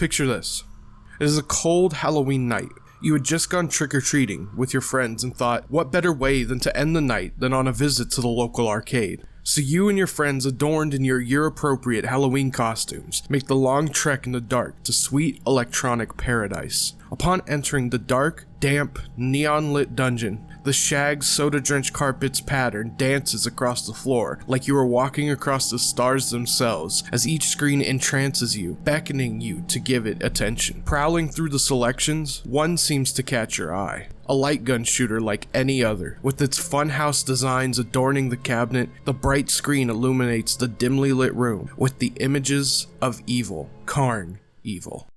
Picture this. It is a cold Halloween night. You had just gone trick-or-treating with your friends and thought, what better way than to end the night than on a visit to the local arcade? So you and your friends, adorned in your year-appropriate Halloween costumes, make the long trek in the dark to sweet electronic paradise. Upon entering the dark, damp, neon-lit dungeon, the shag, soda-drenched carpet's pattern dances across the floor like you are walking across the stars themselves as each screen entrances you, beckoning you to give it attention. Prowling through the selections, one seems to catch your eye. A light gun shooter like any other. With its funhouse designs adorning the cabinet, the bright screen illuminates the dimly lit room with the images of evil. Carnevil.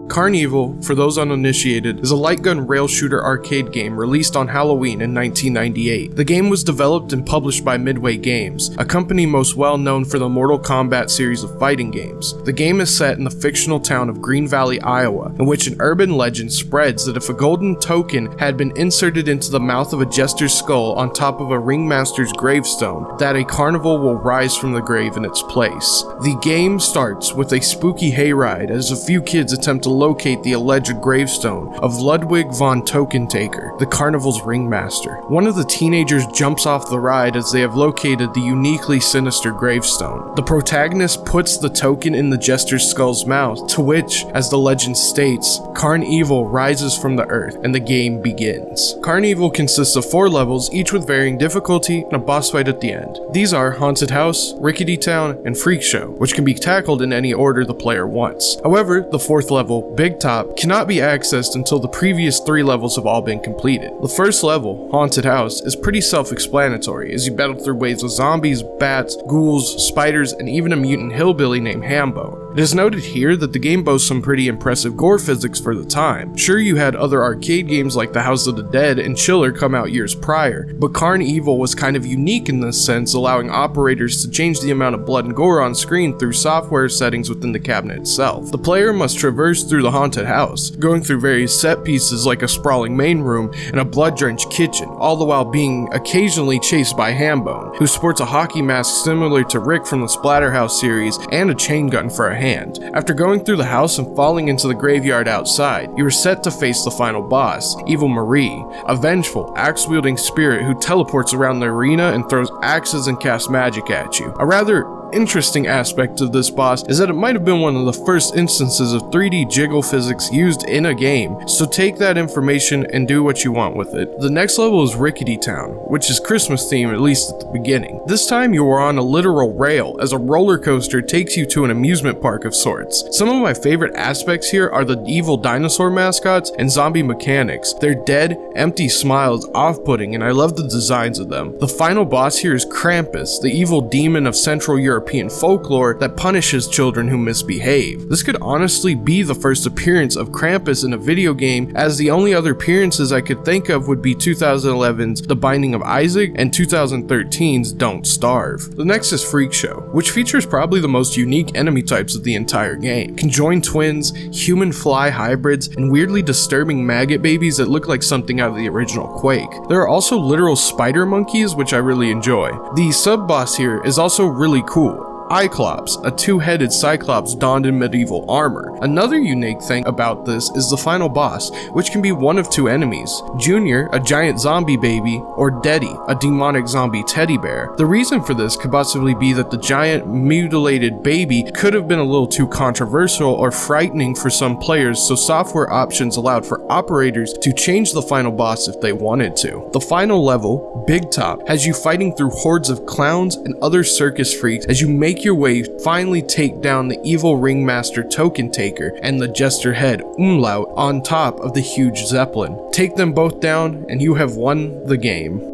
Carnevil, for those uninitiated, is a light gun rail shooter arcade game released on Halloween in 1998. The game was developed and published by Midway Games, a company most well known for the Mortal Kombat series of fighting games. The game is set in the fictional town of Green Valley, Iowa, in which an urban legend spreads that if a golden token had been inserted into the mouth of a jester's skull on top of a ringmaster's gravestone, that a carnival will rise from the grave in its place. The game starts with a spooky hayride as a few kids attempt to locate the alleged gravestone of Ludwig von Tokentaker, the carnival's ringmaster. One of the teenagers jumps off the ride as they have located the uniquely sinister gravestone. The protagonist puts the token in the jester's skull's mouth, to which, as the legend states, Carnevil rises from the earth and the game begins. Carnevil consists of 4 levels, each with varying difficulty and a boss fight at the end. These are Haunted House, Rickety Town, and Freak Show, which can be tackled in any order the player wants. However, the 4th level, Big Top, cannot be accessed until the previous 3 levels have all been completed. The first level, Haunted House, is pretty self-explanatory as you battle through waves of zombies, bats, ghouls, spiders, and even a mutant hillbilly named Hambone. It is noted here that the game boasts some pretty impressive gore physics for the time. Sure, you had other arcade games like The House of the Dead and Chiller come out years prior, but Carnevil was kind of unique in this sense, allowing operators to change the amount of blood and gore on screen through software settings within the cabinet itself. The player must traverse through the haunted house, going through various set pieces like a sprawling main room and a blood-drenched kitchen, all the while being occasionally chased by Hambone, who sports a hockey mask similar to Rick from the Splatterhouse series and a chain gun for a hand. After going through the house and falling into the graveyard outside, you are set to face the final boss, Evil Marie, a vengeful, axe-wielding spirit who teleports around the arena and throws axes and casts magic at you. A rather interesting aspect of this boss is that it might have been one of the first instances of 3D jiggle physics used in a game, so take that information and do what you want with it. The next level is Rickety Town, which is Christmas themed at least at the beginning. This time you are on a literal rail as a roller coaster takes you to an amusement park of sorts. Some of my favorite aspects here are the evil dinosaur mascots and zombie mechanics. Their dead, empty smile is off-putting and I love the designs of them. The final boss here is Krampus, the evil demon of Central European folklore that punishes children who misbehave. This could honestly be the first appearance of Krampus in a video game, as the only other appearances I could think of would be 2011's The Binding of Isaac and 2013's Don't Starve. The next is Freak Show, which features probably the most unique enemy types of the entire game. Conjoined twins, human fly hybrids, and weirdly disturbing maggot babies that look like something out of the original Quake. There are also literal spider monkeys, which I really enjoy. The sub-boss here is also really cool. Cyclops, a two-headed Cyclops donned in medieval armor. Another unique thing about this is the final boss, which can be one of two enemies: Junior, a giant zombie baby, or Deddy, a demonic zombie teddy bear. The reason for this could possibly be that the giant mutilated baby could have been a little too controversial or frightening for some players, so software options allowed for operators to change the final boss if they wanted to. The final level, Big Top, has you fighting through hordes of clowns and other circus freaks as you make your way finally take down the evil ringmaster Token Taker and the jester head Umlaut on top of the huge zeppelin. Take them both down and you have won the game.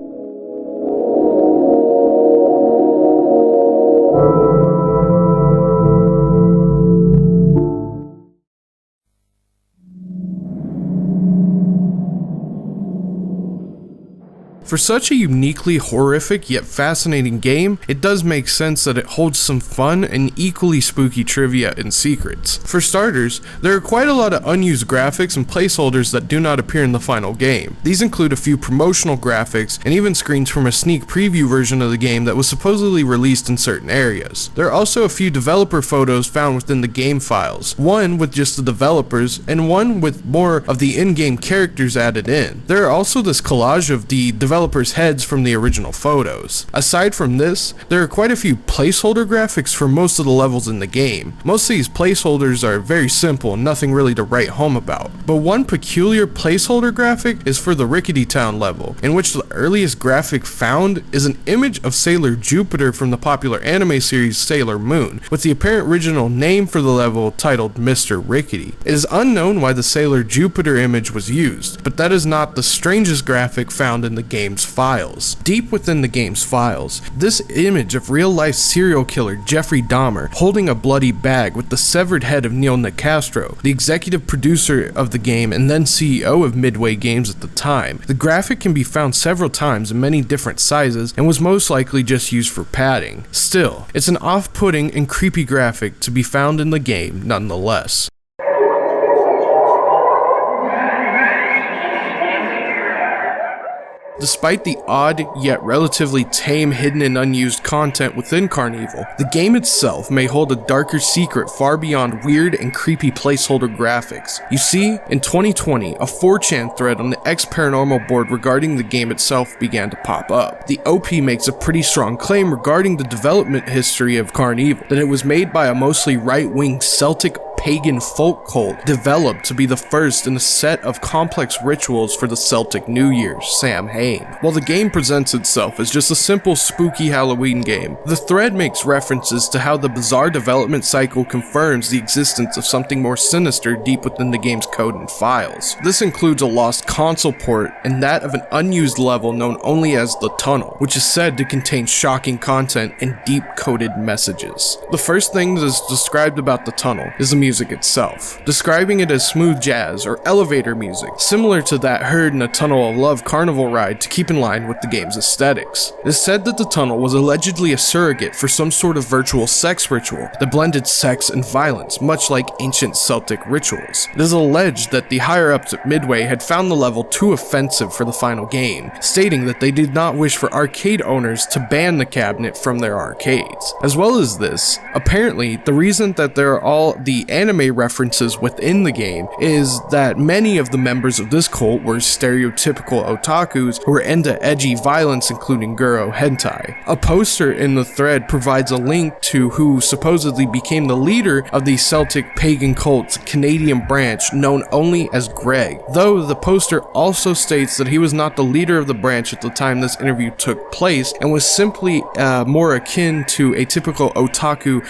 For such a uniquely horrific yet fascinating game, it does make sense that it holds some fun and equally spooky trivia and secrets. For starters, there are quite a lot of unused graphics and placeholders that do not appear in the final game. These include a few promotional graphics and even screens from a sneak preview version of the game that was supposedly released in certain areas. There are also a few developer photos found within the game files, one with just the developers and one with more of the in-game characters added in. There are also this collage of the developers' heads from the original photos. Aside from this, there are quite a few placeholder graphics for most of the levels in the game. Most of these placeholders are very simple and nothing really to write home about. But one peculiar placeholder graphic is for the Rickety Town level, in which the earliest graphic found is an image of Sailor Jupiter from the popular anime series Sailor Moon, with the apparent original name for the level titled Mr. Rickety. It is unknown why the Sailor Jupiter image was used, but that is not the strangest graphic found in the game's files. Deep within the game's files, this image of real-life serial killer Jeffrey Dahmer holding a bloody bag with the severed head of Neil Nicastro, the executive producer of the game and then CEO of Midway Games at the time. The graphic can be found several times in many different sizes and was most likely just used for padding. Still, it's an off-putting and creepy graphic to be found in the game nonetheless. Despite the odd yet relatively tame hidden and unused content within Carnevil, the game itself may hold a darker secret far beyond weird and creepy placeholder graphics. You see, in 2020, a 4chan thread on the X Paranormal board regarding the game itself began to pop up. The OP makes a pretty strong claim regarding the development history of Carnevil, that it was made by a mostly right-wing Celtic pagan folk cult developed to be the first in a set of complex rituals for the Celtic New Year, Samhain. While the game presents itself as just a simple spooky Halloween game, the thread makes references to how the bizarre development cycle confirms the existence of something more sinister deep within the game's code and files. This includes a lost console port and that of an unused level known only as the Tunnel, which is said to contain shocking content and deep-coded messages. The first thing that is described about the Tunnel is the music itself, describing it as smooth jazz or elevator music, similar to that heard in a Tunnel of Love carnival ride to keep in line with the game's aesthetics. It is said that the tunnel was allegedly a surrogate for some sort of virtual sex ritual that blended sex and violence, much like ancient Celtic rituals. It is alleged that the higher-ups at Midway had found the level too offensive for the final game, stating that they did not wish for arcade owners to ban the cabinet from their arcades. As well as this, apparently the reason that there are all the anime references within the game is that many of the members of this cult were stereotypical otakus who were into edgy violence including Guro hentai. A poster in the thread provides a link to who supposedly became the leader of the Celtic pagan cult's Canadian branch known only as Greg, though the poster also states that he was not the leader of the branch at the time this interview took place and was simply more akin to a typical otaku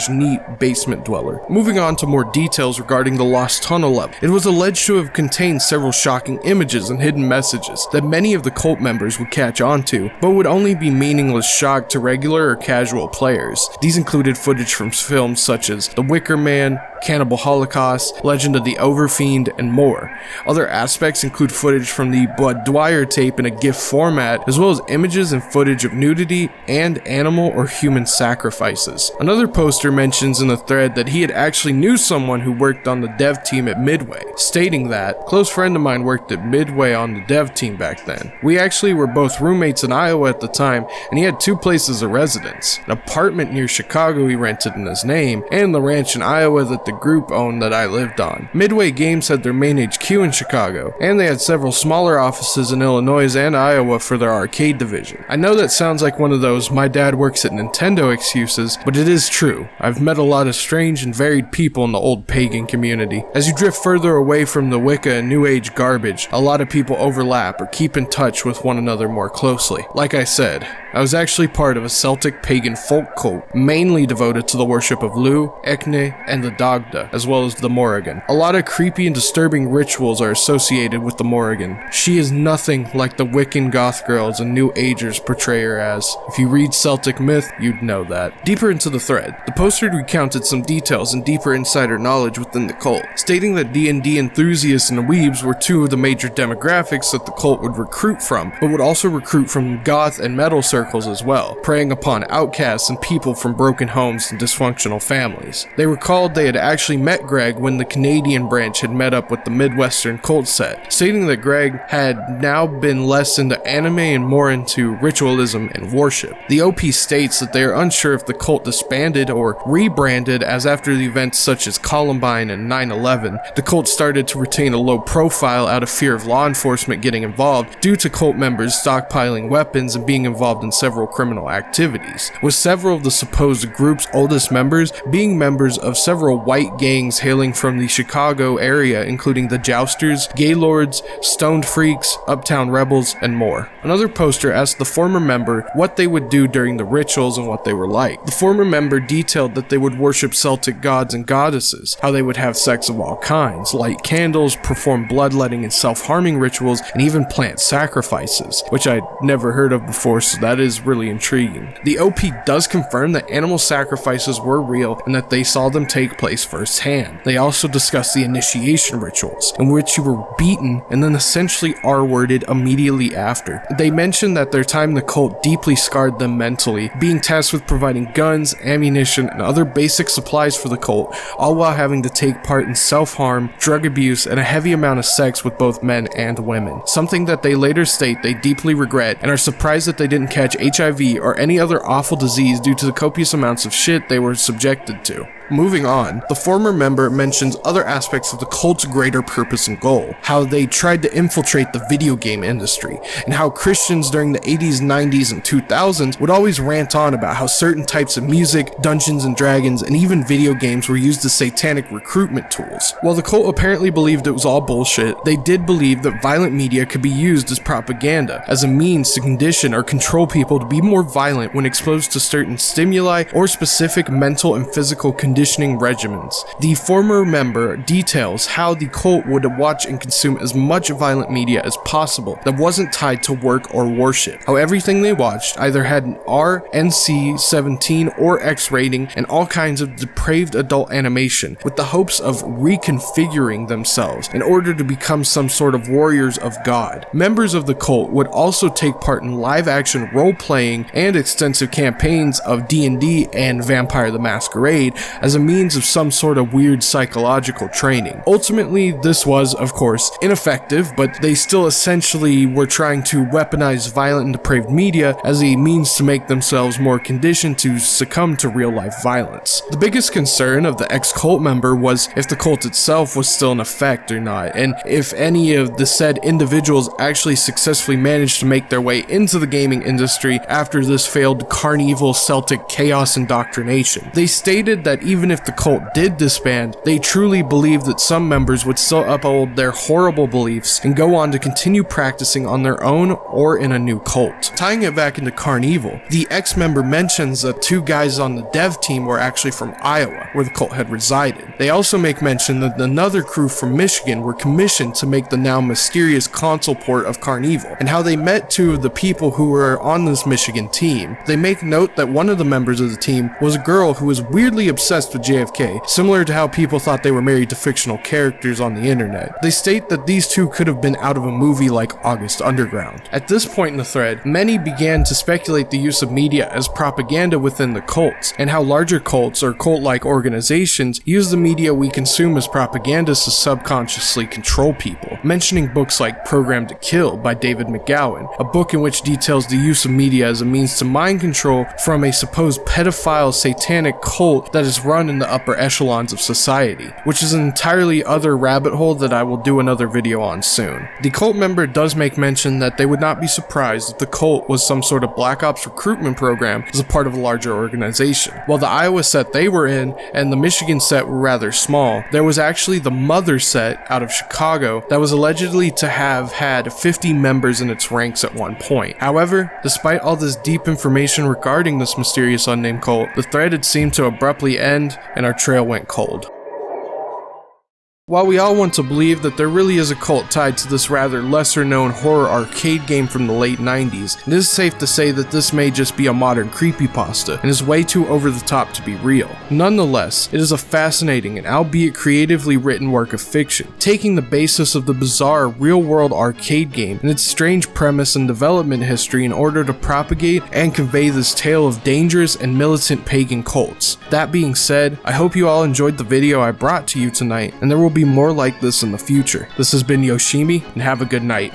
/ neat basement dweller. Moving on to more details regarding the Lost Tunnel level, it was alleged to have contained several shocking images and hidden messages that many of the cult members would catch on to, but would only be meaningless shock to regular or casual players. These included footage from films such as The Wicker Man, Cannibal Holocaust, Legend of the Overfiend, and more. Other aspects include footage from the Bud Dwyer tape in a GIF format, as well as images and footage of nudity and animal or human sacrifices. Another poster mentions in the thread that he had actually knew someone who worked on the dev team at Midway, stating that, "Close friend of mine worked at Midway on the dev team back then. We actually were both roommates in Iowa at the time, and he had 2 places of residence, an apartment near Chicago he rented in his name, and the ranch in Iowa that the group owned that I lived on. Midway Games had their main HQ in Chicago, and they had several smaller offices in Illinois and Iowa for their arcade division." I know that sounds like one of those "my dad works at Nintendo" excuses, but it is true. I've met a lot of strange and varied people in the old pagan community. As you drift further away from the Wicca and New Age garbage, a lot of people overlap or keep in touch with one another more closely. Like I said, I was actually part of a Celtic pagan folk cult, mainly devoted to the worship of Lu, Ecne, and the Dagda, as well as the Morrigan. A lot of creepy and disturbing rituals are associated with the Morrigan. She is nothing like the Wiccan goth girls and New Agers portray her as. If you read Celtic myth, you'd know that. Deeper into the thread, the poster recounted some details and deeper insider knowledge within the cult, stating that D&D enthusiasts and weebs were 2 of the major demographics that the cult would recruit from, but would also recruit from goth and metal circles as well, preying upon outcasts and people from broken homes and dysfunctional families. They recalled they had actually met Greg when the Canadian branch had met up with the Midwestern cult set, stating that Greg had now been less into anime and more into ritualism and worship. The OP states that they are unsure if the cult disbanded or rebranded, as after the events such as Columbine and 9/11, the cult started to retain a low profile out of fear of law enforcement getting involved due to cult members stockpiling weapons and being involved in several criminal activities, with several of the supposed group's oldest members being members of several white gangs hailing from the Chicago area, including the Jousters, Gaylords, Stoned Freaks, Uptown Rebels, and more. Another poster asked the former member what they would do during the rituals and what they were like. The former member detailed that they would worship Celtic gods and goddesses, how they would have sex of all kinds, light candles, perform bloodletting and self-harming rituals, and even plant sacrifices, which I'd never heard of before, so that is really intriguing. The OP does confirm that animal sacrifices were real and that they saw them take place firsthand. They also discuss the initiation rituals, in which you were beaten and then essentially R-worded immediately after. They mentioned that their time in the cult deeply scarred them mentally, being tasked with providing guns, ammunition, and other basic supplies for the cult, all while having to take part in self-harm, drug abuse, and a heavy amount of sex with both men and women. Something that they later state they deeply regret and are surprised that they didn't catch HIV or any other awful disease due to the copious amounts of shit they were subjected to. Moving on, the former member mentions other aspects of the cult's greater purpose and goal, how they tried to infiltrate the video game industry, and how Christians during the 80s, 90s, and 2000s would always rant on about how certain types of music, Dungeons and Dragons, and even video games were used as satanic recruitment tools. While the cult apparently believed it was all bullshit, they did believe that violent media could be used as propaganda, as a means to condition or control people to be more violent when exposed to certain stimuli or specific mental and physical conditioning regimens. The former member details how the cult would watch and consume as much violent media as possible that wasn't tied to work or worship. How everything they watched either had an R, NC, 17, or X rating and all kinds of depraved adult animation, with the hopes of reconfiguring themselves in order to become some sort of warriors of God. Members of the cult would also take part in live-action role-playing and extensive campaigns of D&D and Vampire the Masquerade as a means of some sort of weird psychological training. Ultimately, this was, of course, ineffective, but they still essentially were trying to weaponize violent and depraved media as a means to make themselves more conditioned to succumb to real-life violence. The biggest concern of the ex-cult member was if the cult itself was still in effect or not, and if any of the said individuals actually successfully managed to make their way into the gaming industry after this failed Carnevil Celtic chaos indoctrination. They stated that even if the cult did disband, they truly believed that some members would still uphold their horrible beliefs and go on to continue practicing on their own or in a new cult. Tying it back into Carnevil, the ex-member mentions that 2 guys on the dev team were actually from Iowa, where the cult had resided. They also make mention that another crew from Michigan were commissioned to make the now mysterious console port of Carnevil, and how they met 2 of the people who were on this Michigan team. They make note that one of the members of the team was a girl who was weirdly obsessed obsessed with JFK, similar to how people thought they were married to fictional characters on the internet. They state that these two could have been out of a movie like August Underground. At this point in the thread, many began to speculate the use of media as propaganda within the cults, and how larger cults or cult-like organizations use the media we consume as propaganda to subconsciously control people, mentioning books like Programmed to Kill by David McGowan, a book in which details the use of media as a means to mind control from a supposed pedophile satanic cult that is run in the upper echelons of society, which is an entirely other rabbit hole that I will do another video on soon. The cult member does make mention that they would not be surprised if the cult was some sort of Black Ops recruitment program as a part of a larger organization. While the Iowa set they were in and the Michigan set were rather small, there was actually the Mother set out of Chicago that was allegedly to have had 50 members in its ranks at one point. However, despite all this deep information regarding this mysterious unnamed cult, the thread had seemed to abruptly end and our trail went cold. While we all want to believe that there really is a cult tied to this rather lesser known horror arcade game from the late 90s, it is safe to say that this may just be a modern creepypasta and is way too over the top to be real. Nonetheless, it is a fascinating and albeit creatively written work of fiction, taking the basis of the bizarre real-world arcade game and its strange premise and development history in order to propagate and convey this tale of dangerous and militant pagan cults. That being said, I hope you all enjoyed the video I brought to you tonight, and there will be more like this in the future. This has been Yoshimi, and have a good night.